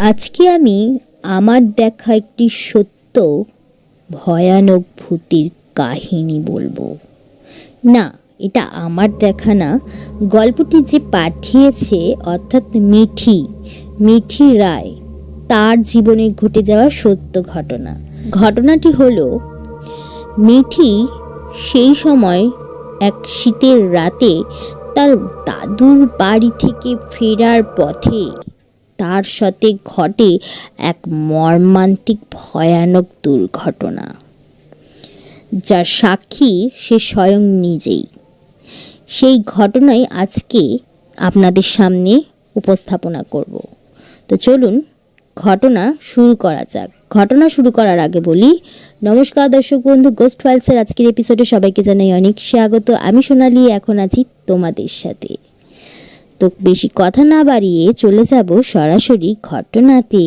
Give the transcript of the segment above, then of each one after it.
আজকে আমি আমার দেখা একটি সত্য ভয়ানক ভূতের কাহিনী বলবো। না, এটা আমার দেখা না, গল্পটি যে পাঠিয়েছে অর্থাৎ মিঠি রায়, তার জীবনে ঘটে যাওয়া সত্য ঘটনা। ঘটনাটি হলো, মিঠি সেই সময় এক শীতের রাতে তার দাদুর বাড়ি থেকে ফেরার পথে তার সাথে ঘটে এক মর্মান্তিক ভয়ানক দুর্ঘটনা, যার সাক্ষী সে স্বয়ং নিজেই। সেই ঘটনাই আজকে আপনাদের সামনে উপস্থাপনা করব। তো চলুন ঘটনা শুরু করা যাক। ঘটনা শুরু করার আগে বলি, নমস্কার দর্শক বন্ধু, গোস্ট ফাইলসের আজকের এপিসোডে সবাইকে জানাই অনেক স্বাগত। আমি সোনালি, এখন আছি তোমাদের সাথে। তো বেশি কথা না বাড়িয়ে চলে যাব সরাসরি ঘটনাতে।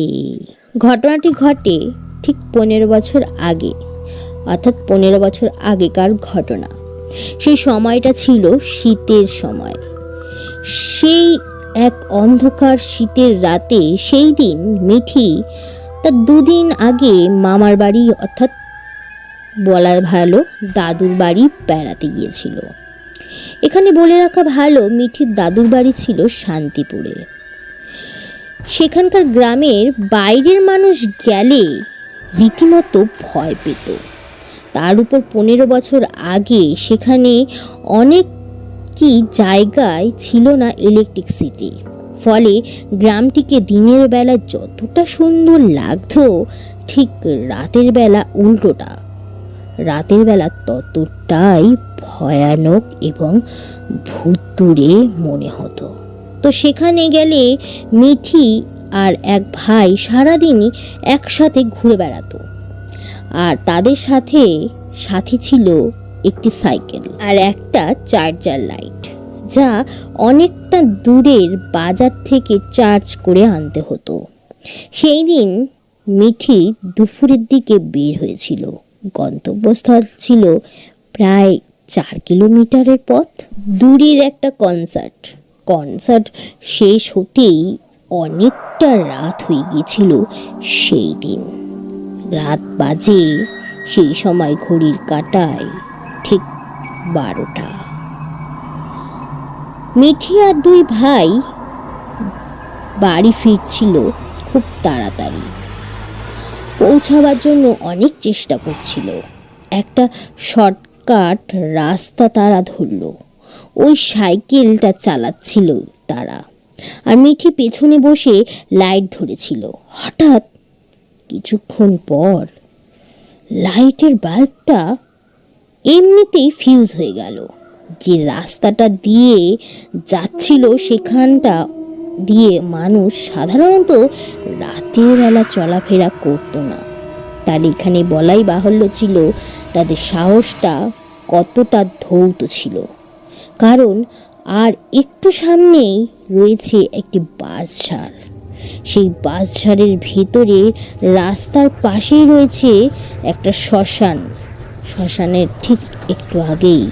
ঘটনাটি ঘটে ঠিক 15 বছর আগে, অর্থাৎ 15 বছর আগেকার ঘটনা। সেই সময়টা ছিল শীতের সময়। সেই এক অন্ধকার শীতের রাতে, সেই দিন মিঠি তার 2 দিন আগে মামার বাড়ি অর্থাৎ বলা ভালো দাদুর বাড়ি বেড়াতে গিয়েছিল। এখানে বলে রাখা ভালো, মিঠির দাদুর বাড়ি ছিল শান্তিপুরে। সেখানকার গ্রামের বাইরের মানুষ গেলে রীতিমতো ভয় পেত। তার উপর 15 বছর আগে সেখানে অনেক কি জায়গায় ছিল না ইলেকট্রিসিটি, ফলে গ্রামটিকে দিনের বেলা যতটা সুন্দর লাগতো, ঠিক রাতের বেলা উল্টোটা। রাতের বেলা ততটাই ভয়ানক এবং ভুতুড়ে মনে হতো। তো সেখানে গেলে মিঠি আর এক ভাই সারাদিনই একসাথে ঘুরে বেড়াতো, আর তাদের সাথে ছিল একটি সাইকেল আর একটা চার্জার লাইট, যা অনেকটা দূরের বাজার থেকে চার্জ করে আনতে হতো। সেই দিন মিঠি দুপুরের দিকে বের হয়েছিল। গন্তব্যস্থল ছিল প্রায় 4 কিলোমিটারের পথ দূরের একটা কনসার্ট শেষ হতেই অনেকটা রাত হয়ে গিয়েছিল। সেই দিন রাত বাজে সেই সময় ঘড়ির কাঁটায় ঠিক 12টা। মিঠি আর 2 ভাই বাড়ি ফিরছিল খুব তাড়াতাড়ি। পৌঁছাবার জন্য অনেক চেষ্টা করছিল। একটা শর্টকাট রাস্তা তারা ধরল। ওই সাইকেলটা চালাচ্ছিল তারা, আর মিঠি পেছনে বসে লাইট ধরেছিল। হঠাৎ কিছুক্ষণ পর লাইটের বাল্বটা এমনিতেই ফিউজ হয়ে গেল। যে রাস্তাটা দিয়ে যাচ্ছিল সেখানটা দিয়ে মানুষ সাধারণত রাতের বেলা চলাফেরা করতো না। তার এখানে বলাই বাহুল্য ছিল তাদের সাহসটা কতটা ধৌত ছিল, কারণ আর একটু সামনেই রয়েছে একটি বাঁশঝাড়। সেই বাঁশঝাড়ের ভেতরে রাস্তার পাশেই রয়েছে একটা শ্মশানের ঠিক একটু আগেই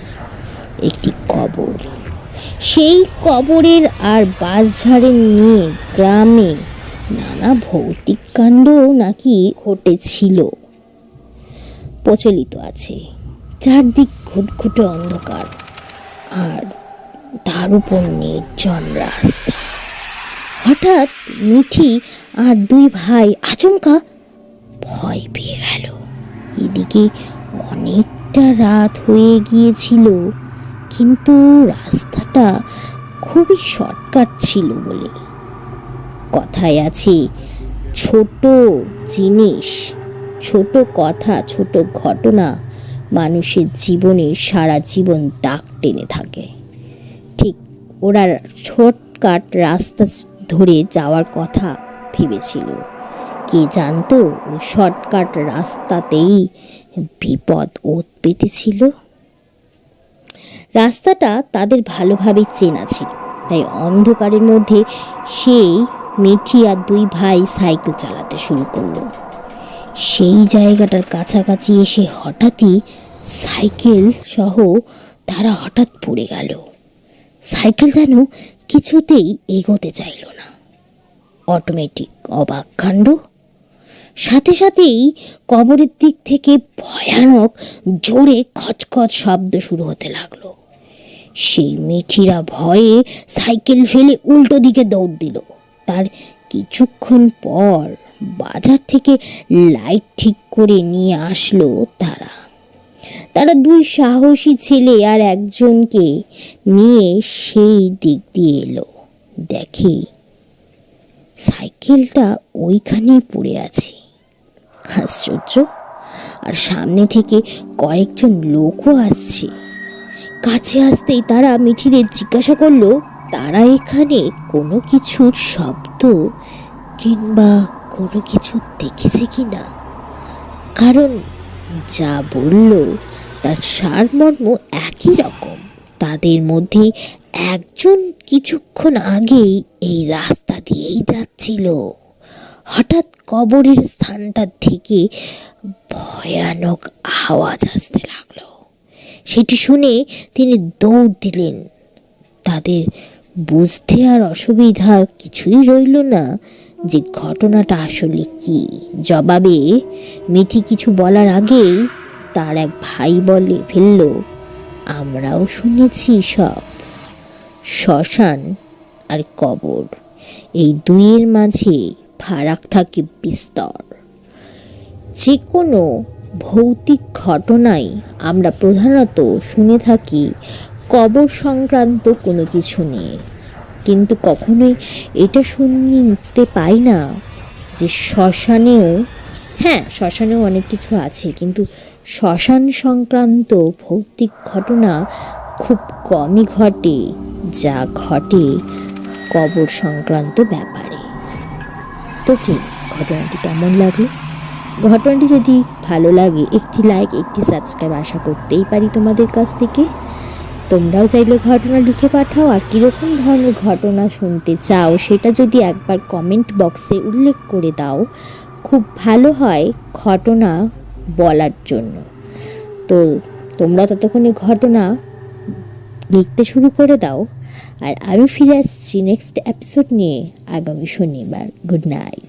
একটি কবর। সেই কবরের আর বাঁশঝাড়ের নিয়ে গ্রামে নানা ভৌতিক কাণ্ড নাকি ঘটেছিল প্রচলিত আছে। চারদিক ঘুটঘুটে অন্ধকার, আর তার উপর নির্জন রাস্তা। হঠাৎ মিঠি আর 2 ভাই আচমকা ভয় পেয়ে গেল। এদিকে অনেকটা রাত হয়ে গিয়েছিল, কিন্তু রাস্তাটা খুবই শর্টকাট ছিল বলে। কথায় আছে, ছোট জিনিস, ছোট কথা, ছোট ঘটনা মানুষের জীবনে সারা জীবন দাগ টেনে থাকে। ঠিক ওরা শর্টকাট রাস্তা ধরে যাওয়ার কথা ভেবেছিল। কে জানতো ওই শর্টকাট রাস্তাতেই বিপদ ওত পেতেছিল। রাস্তাটা তাদের ভালোভাবে চেনা ছিল, তাই অন্ধকারের মধ্যে সেই মিঠি আর 2 ভাই সাইকেল চালাতে শুরু করলো। সেই জায়গাটার কাছাকাছি এসে হঠাৎই সাইকেল সহ তারা হঠাৎ পড়ে গেল। সাইকেল যেন কিছুতেই এগোতে চাইল না। অটোমেটিক অবাক কাণ্ড। সাথে সাথেই কবরের দিক থেকে ভয়ানক জোরে খচখচ শব্দ শুরু হতে লাগলো। সেই মেয়েটিরা ভয়ে সাইকেল ফেলে উল্টো দিকে দৌড় দিল। তার কিছুক্ষণ পর বাজার থেকে লাইট ঠিক করে নিয়ে আসলো তারা দুই সাহসী ছেলে আর একজনকে নিয়ে সেই দিক দিয়ে এলো। দেখে সাইকেলটা ওইখানেই পড়ে আছে। আশ্চর্য! আর সামনে থেকে কয়েকজন লোকও আসছে। কাছে আসতেই তারা মিঠিদের জিজ্ঞাসা করলো তারা এখানে কোনো কিছুর শব্দ কিংবা কোনো কিছু দেখেছে কিনা, কারণ যা বলল তার সারমর্ম একই রকম। তাদের মধ্যে একজন কিছুক্ষণ আগেই এই রাস্তা দিয়েই যাচ্ছিল। হঠাৎ কবরের স্থানটা থেকে ভয়ানক আওয়াজ আসতে লাগলো। সেটি শুনে তিনি দৌড় দিলেন। তাদের বুঝতে আর অসুবিধা কিছুই রইল না যে ঘটনাটা আসলে কি। জবাবে মিঠি কিছু বলার আগেই তার এক ভাই বলে ফেলল, আমরাও শুনেছি সব। শ্মশান আর কবর, এই দুইয়ের মাঝে ফারাক থাকে বিস্তর। যে কোনো ভৌতিক ঘটনাই আমরা প্রধানত শুনে থাকি কবর সংক্রান্ত কোনো কিছু নিয়ে, কিন্তু কখনোই এটা শুনতে পাই না যে শ্মশানেও অনেক কিছু আছে, কিন্তু শ্মশান সংক্রান্ত ভৌতিক ঘটনা খুব কমই ঘটে, যা ঘটে কবর সংক্রান্ত ব্যাপারে। তো ফ্রেন্ডস, ঘটনাটি কেমন লাগলো? ঘটনাটি যদি ভালো লাগে একটি লাইক, একটি সাবস্ক্রাইব আশা করতেই পারি তোমাদের কাছ থেকে। তোমরাও চাইলে ঘটনা লিখে পাঠাও, আর কীরকম ধরনের ঘটনা শুনতে চাও সেটা যদি একবার কমেন্ট বক্সে উল্লেখ করে দাও, খুব ভালো হয় ঘটনা বলার জন্য। তো তোমরা ততক্ষণে ঘটনা লিখতে শুরু করে দাও, আর আমি ফিরে আসছি নেক্সট এপিসোড নিয়ে আগামী শনিবার। Good night.